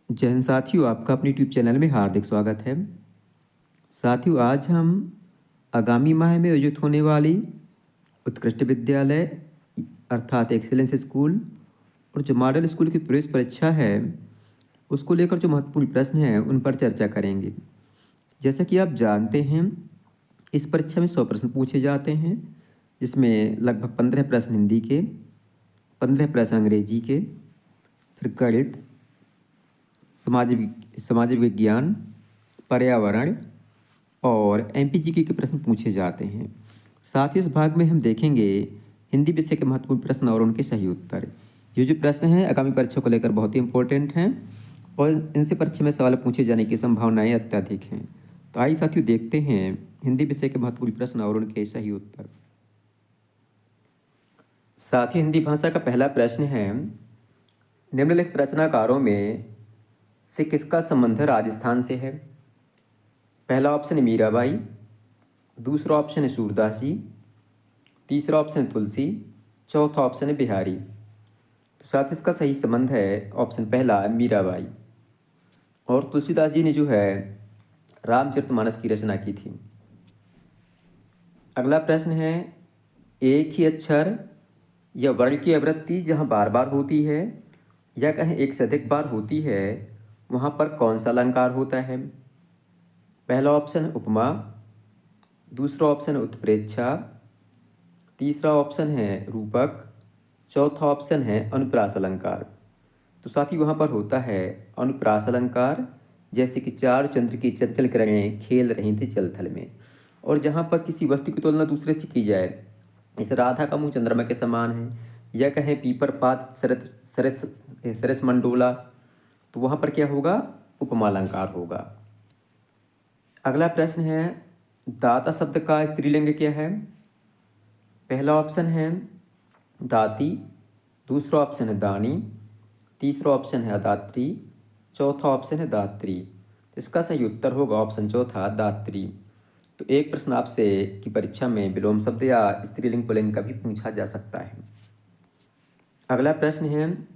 जय हिंद साथियों, आपका अपने यूट्यूब चैनल में हार्दिक स्वागत है। साथियों, आज हम आगामी माह में आयोजित होने वाली उत्कृष्ट विद्यालय अर्थात एक्सीलेंस स्कूल और जो मॉडल स्कूल की प्रवेश परीक्षा है उसको लेकर जो महत्वपूर्ण प्रश्न हैं उन पर चर्चा करेंगे। जैसा कि आप जानते हैं, इस परीक्षा में 100 प्रश्न पूछे जाते हैं, जिसमें लगभग 15 प्रश्न हिंदी के, 15 प्रश्न अंग्रेजी के, फिर गणित, समाज विज्ञान, पर्यावरण और एमपीजीके के प्रश्न पूछे जाते हैं। साथ ही इस भाग में हम देखेंगे हिंदी विषय के महत्वपूर्ण प्रश्न और उनके सही उत्तर। ये जो प्रश्न हैं आगामी परीक्षा को लेकर बहुत ही इंपॉर्टेंट हैं और इनसे परीक्षा में सवाल पूछे जाने की संभावनाएं अत्यधिक हैं। तो आइए साथियों, देखते हैं हिंदी विषय के महत्वपूर्ण प्रश्न और उनके सही उत्तर। साथ ही हिंदी भाषा का पहला प्रश्न है, निम्नलिखित रचनाकारों में से किसका संबंध राजस्थान से है? पहला ऑप्शन है मीराबाई, दूसरा ऑप्शन है सूरदास जी, तीसरा ऑप्शन है तुलसी, चौथा ऑप्शन है बिहारी। तो साथ ही इसका सही संबंध है ऑप्शन पहला मीराबाई। और तुलसीदास जी ने जो है रामचरितमानस की रचना की थी। अगला प्रश्न है, एक ही अक्षर या वर्ण की आवृत्ति जहाँ बार बार होती है या कहीं एक से अधिक बार होती है वहाँ पर कौन सा अलंकार होता है? पहला ऑप्शन है उपमा, दूसरा ऑप्शन है उत्प्रेक्षा, तीसरा ऑप्शन है रूपक, चौथा ऑप्शन है अनुप्रास अलंकार। तो साथ ही वहाँ पर होता है अनुप्रास अलंकार, जैसे कि चार चंद्र की चंचल किरणें खेल रही थी जल थल में। और जहाँ पर किसी वस्तु की तुलना दूसरे से की जाए, जैसे राधा का मुँह चंद्रमा के समान है, या कहें पीपर पात सरस सरस सरस मंडोला, तो वहाँ पर क्या होगा? उपमा अलंकार होगा। अगला प्रश्न है, दाता शब्द का स्त्रीलिंग क्या है? पहला ऑप्शन है दाती, दूसरा ऑप्शन है दानी, तीसरा ऑप्शन है दात्री, चौथा ऑप्शन है दात्री। इसका सही उत्तर होगा ऑप्शन चौथा दात्री। तो एक प्रश्न आपसे की परीक्षा में विलोम शब्द या स्त्रीलिंग पुल्लिंग का भी पूछा जा सकता है। अगला प्रश्न है,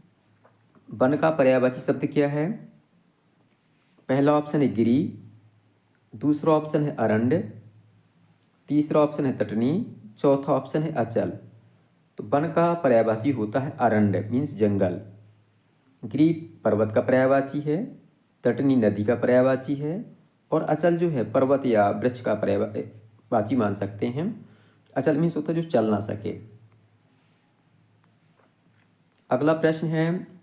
वन का पर्यायवाची शब्द क्या है? पहला ऑप्शन है गिरी, दूसरा ऑप्शन है अरण्य, तीसरा ऑप्शन है तटनी, चौथा ऑप्शन है अचल। तो वन का पर्यायवाची होता है अरण्य, मीन्स जंगल। गिरी पर्वत का पर्यायवाची है, तटनी नदी का पर्यायवाची है, और अचल जो है पर्वत या वृक्ष का पर्यायवाची मान सकते हैं। अचल मीन्स होता है जो चल ना सके। अगला प्रश्न है,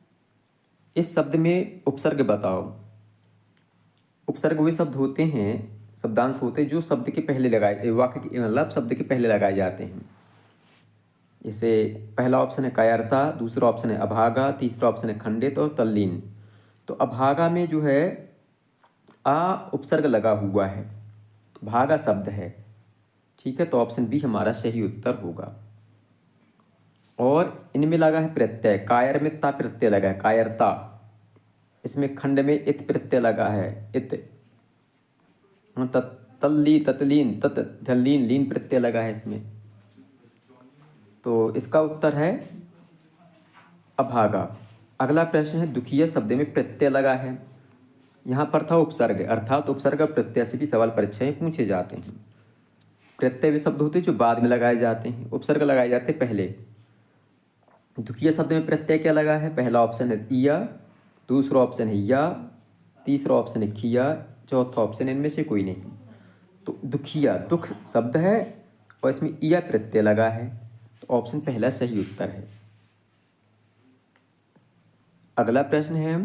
इस शब्द में उपसर्ग बताओ। उपसर्ग वे शब्द होते हैं, शब्दांश होते हैं जो शब्द के पहले लगाए, वाक्य के मतलब शब्द के पहले लगाए जाते हैं। जैसे पहला ऑप्शन है कायरता, दूसरा ऑप्शन है अभागा, तीसरा ऑप्शन है खंडित और तल्लीन। तो अभागा में जो है आ उपसर्ग लगा हुआ है, तो भागा शब्द है, ठीक है। तो ऑप्शन बी हमारा सही उत्तर होगा। और इनमें लगा है प्रत्यय, कायर में ता प्रत्यय लगा है, कायरता। इसमें खंड में इत प्रत्यय लगा है, इत। तल्ली ततलीन तत धल्लीन लीन प्रत्यय लगा है इसमें। तो इसका उत्तर है अभागा। अगला प्रश्न है, दुखिया शब्द में प्रत्यय लगा है। यहाँ पर था उपसर्ग, अर्थात उपसर्ग और प्रत्यय से भी सवाल परीक्षा में पूछे जाते हैं। प्रत्यय वे शब्द होते हैं जो बाद में लगाए जाते हैं, उपसर्ग लगाए जाते हैं पहले। दुखिया शब्द में प्रत्यय क्या लगा है? पहला ऑप्शन है इया, दूसरा ऑप्शन है या, तीसरा ऑप्शन है खिया, चौथा ऑप्शन इनमें से कोई नहीं। तो दुखिया दुख शब्द है और इसमें इया प्रत्यय लगा है, तो ऑप्शन पहला सही उत्तर है। अगला प्रश्न है,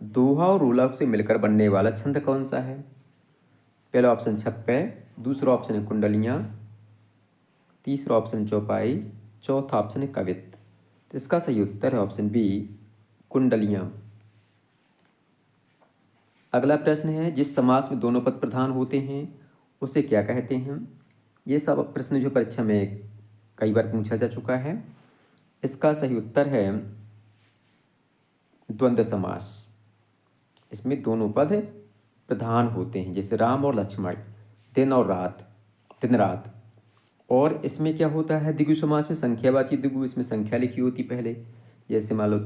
दोहा और रूला से मिलकर बनने वाला छंद कौन सा है? पहला ऑप्शन छप्पे, दूसरा ऑप्शन है कुंडलियाँ, तीसरा ऑप्शन चौपाई, चौथा ऑप्शन है कवित्त। तो इसका सही उत्तर है ऑप्शन बी कुंडलियाँ। अगला प्रश्न है, जिस समास में दोनों पद प्रधान होते हैं उसे क्या कहते हैं? ये सब प्रश्न जो परीक्षा में कई बार पूछा जा चुका है। इसका सही उत्तर है द्वंद्व समास। इसमें दोनों पद प्रधान होते हैं, जैसे राम और लक्ष्मण, दिन और रात, दिन रात। और इसमें क्या होता है, द्विगु समास में संख्यावाची द्विगु, इसमें संख्या लिखी होती पहले, जैसे मान लो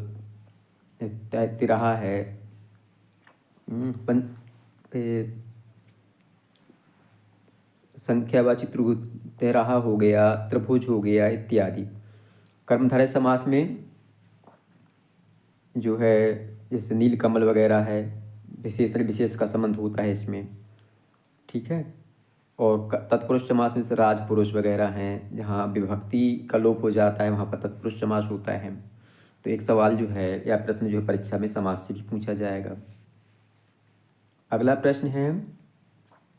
तिराहा है, पं संख्यावाची तेराहा हो गया, त्रिभुज हो गया इत्यादि। कर्मधारय समास में जो है जैसे नीलकमल वगैरह है, विशेषण विशेष का संबंध होता है इसमें, ठीक है। और तत्पुरुष समास में से राजपुरुष वगैरह हैं, जहाँ विभक्ति का लोप हो जाता है वहाँ पर तत्पुरुष समास होता है। तो एक सवाल जो है या प्रश्न जो है परीक्षा में समास से भी पूछा जाएगा। अगला प्रश्न है,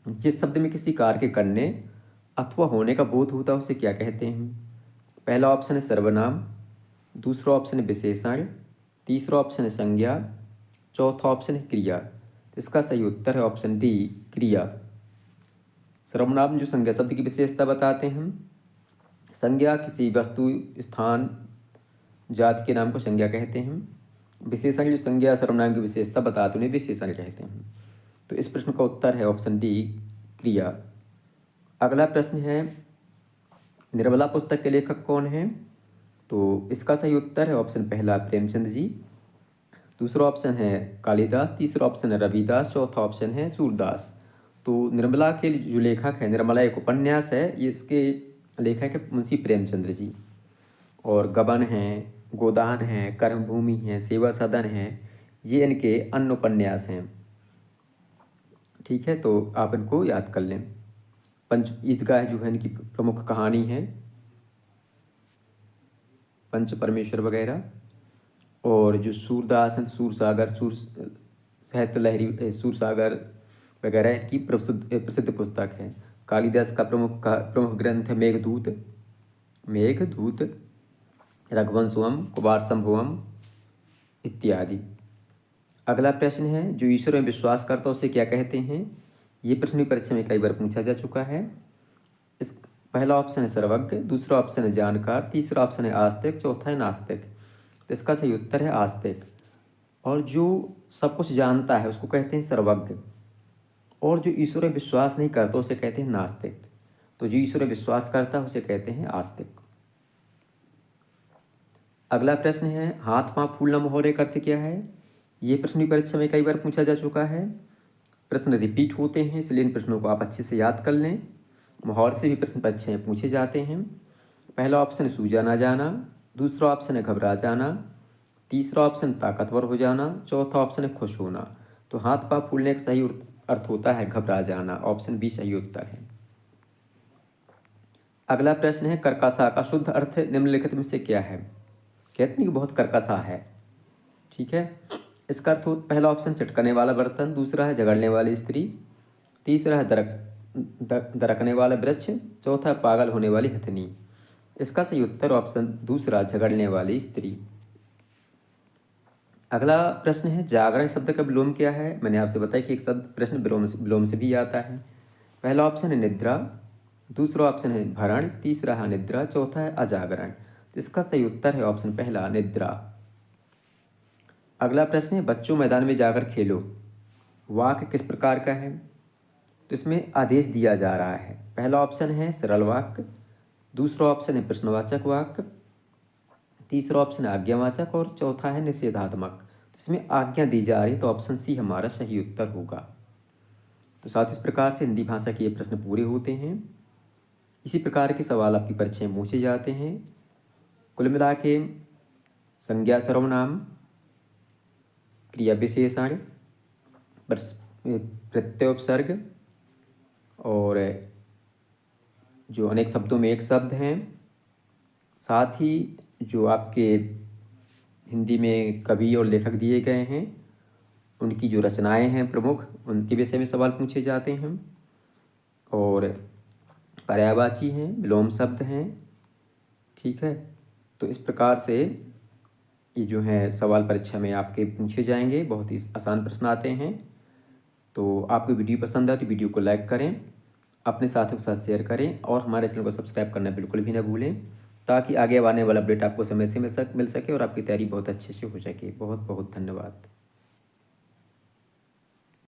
जिस शब्द में किसी कार्य के करने अथवा होने का बोध होता है उसे क्या कहते हैं? पहला ऑप्शन है सर्वनाम, दूसरा ऑप्शन है विशेषण, तीसरा ऑप्शन है संज्ञा, चौथा ऑप्शन है क्रिया। इसका सही उत्तर है ऑप्शन डी, क्रिया। सर्वनाम जो संज्ञा शब्द की विशेषता बताते हैं। संज्ञा किसी वस्तु, स्थान, जाति के नाम को संज्ञा कहते हैं। विशेषण जो संज्ञा सर्वनाम की विशेषता बताते उन्हें विशेषण कहते हैं। तो इस प्रश्न का उत्तर है ऑप्शन डी, क्रिया। अगला प्रश्न है, निर्मला पुस्तक के लेखक कौन है? तो इसका सही उत्तर है ऑप्शन पहला, प्रेमचंद जी। दूसरा ऑप्शन है कालिदास, तीसरा ऑप्शन है रविदास, चौथा ऑप्शन है सूरदास। तो निर्मला के जो लेखक है, निर्मला एक उपन्यास है, ये इसके लेखक है मुंशी प्रेमचंद्र जी। और गबन हैं, गोदान हैं, कर्मभूमि हैं, सेवा सदन हैं, ये इनके अन्य उपन्यास हैं, ठीक है। तो आप इनको याद कर लें। पंच ईदगाह जो है इनकी प्रमुख कहानी है, पंच परमेश्वर वगैरह। और जो सूरदास हैं, सूरसागर, साहित्य लहरी, सूरसागर वगैरह इनकी प्रसिद्ध पुस्तक है। कालिदास का प्रमुख ग्रंथ है मेघदूत, रघुवंशम, कुमार संभवम इत्यादि। अगला प्रश्न है, जो ईश्वर में विश्वास करता है उसे क्या कहते हैं? ये प्रश्न परीक्षा में कई बार पूछा जा चुका है। इस पहला ऑप्शन है सर्वज्ञ, दूसरा ऑप्शन है जानकार, तीसरा ऑप्शन है आस्तिक, चौथा है नास्तिक। तो इसका सही उत्तर है आस्तिक। और जो सब कुछ जानता है उसको कहते हैं सर्वज्ञ, और जो ईश्वर में विश्वास नहीं करता उसे कहते हैं नास्तिक। तो जो ईश्वर में विश्वास करता है उसे कहते हैं आस्तिक। अगला प्रश्न है, हाथ पांव फूलना मोहरे का अर्थ क्या है? ये प्रश्न भी परीक्षा में कई बार पूछा जा चुका है। प्रश्न रिपीट होते हैं, इसलिए इन प्रश्नों को आप अच्छे से याद कर लें। मोहर से भी प्रश्न परीक्षा में पूछे जाते हैं। पहला ऑप्शन है सूझा ना जाना, दूसरा ऑप्शन है घबरा जाना, तीसरा ऑप्शन ताकतवर हो जाना, चौथा ऑप्शन है खुश होना। तो हाथ पांव फूलने का सही अर्थ होता है घबरा जाना, ऑप्शन बी सही उत्तर है। अगला प्रश्न है, कर्कशा का शुद्ध अर्थ निम्नलिखित में से क्या है? कहते हैं कि बहुत कर्कशा है, ठीक है। इसका अर्थ पहला ऑप्शन चटकने वाला बर्तन, दूसरा है झगड़ने वाली स्त्री, तीसरा है दरकने वाला वृक्ष, चौथा है पागल होने वाली हथनी। इसका सही उत्तर ऑप्शन दूसरा, झगड़ने वाली स्त्री। अगला प्रश्न है, जागरण शब्द का विलोम क्या है? मैंने आपसे बताया कि एक शब्द प्रश्न विलोम से भी आता है। पहला ऑप्शन है निद्रा, दूसरा ऑप्शन है भरण, तीसरा है निद्रा, चौथा है अजागरण। तो इसका सही उत्तर है ऑप्शन पहला, निद्रा। अगला प्रश्न है, बच्चों मैदान में जाकर खेलो, वाक्य किस प्रकार का है? तो इसमें आदेश दिया जा रहा है। पहला ऑप्शन है सरल वाक्य, दूसरा ऑप्शन है प्रश्नवाचक वाक्य, तीसरा ऑप्शन है आज्ञावाचक और चौथा है निषेधात्मक। इसमें आज्ञा दी जा रही, तो ऑप्शन सी हमारा सही उत्तर होगा। तो साथ इस प्रकार से हिंदी भाषा के ये प्रश्न पूरे होते हैं। इसी प्रकार के सवाल आपकी परीक्षा में पूछे जाते हैं। कुल मिला के संज्ञा सर्वनाम, क्रिया विशेषण, प्रत्युपसर्ग और जो अनेक शब्दों में एक शब्द हैं, साथ ही जो आपके हिंदी में कवि और लेखक दिए गए हैं उनकी जो रचनाएं हैं प्रमुख, उनके विषय में सवाल पूछे जाते हैं। और पर्यायवाची हैं, विलोम शब्द हैं, ठीक है। तो इस प्रकार से ये जो है सवाल परीक्षा में आपके पूछे जाएंगे। बहुत ही आसान प्रश्न आते हैं। तो आपको वीडियो पसंद आए तो वीडियो को लाइक करें, अपने साथियों के साथ शेयर करें और हमारे चैनल को सब्सक्राइब करना बिल्कुल भी ना भूलें, ताकि आगे आने वाला अपडेट आपको समय से मिल सके और आपकी तैयारी बहुत अच्छे से हो सके। बहुत बहुत धन्यवाद।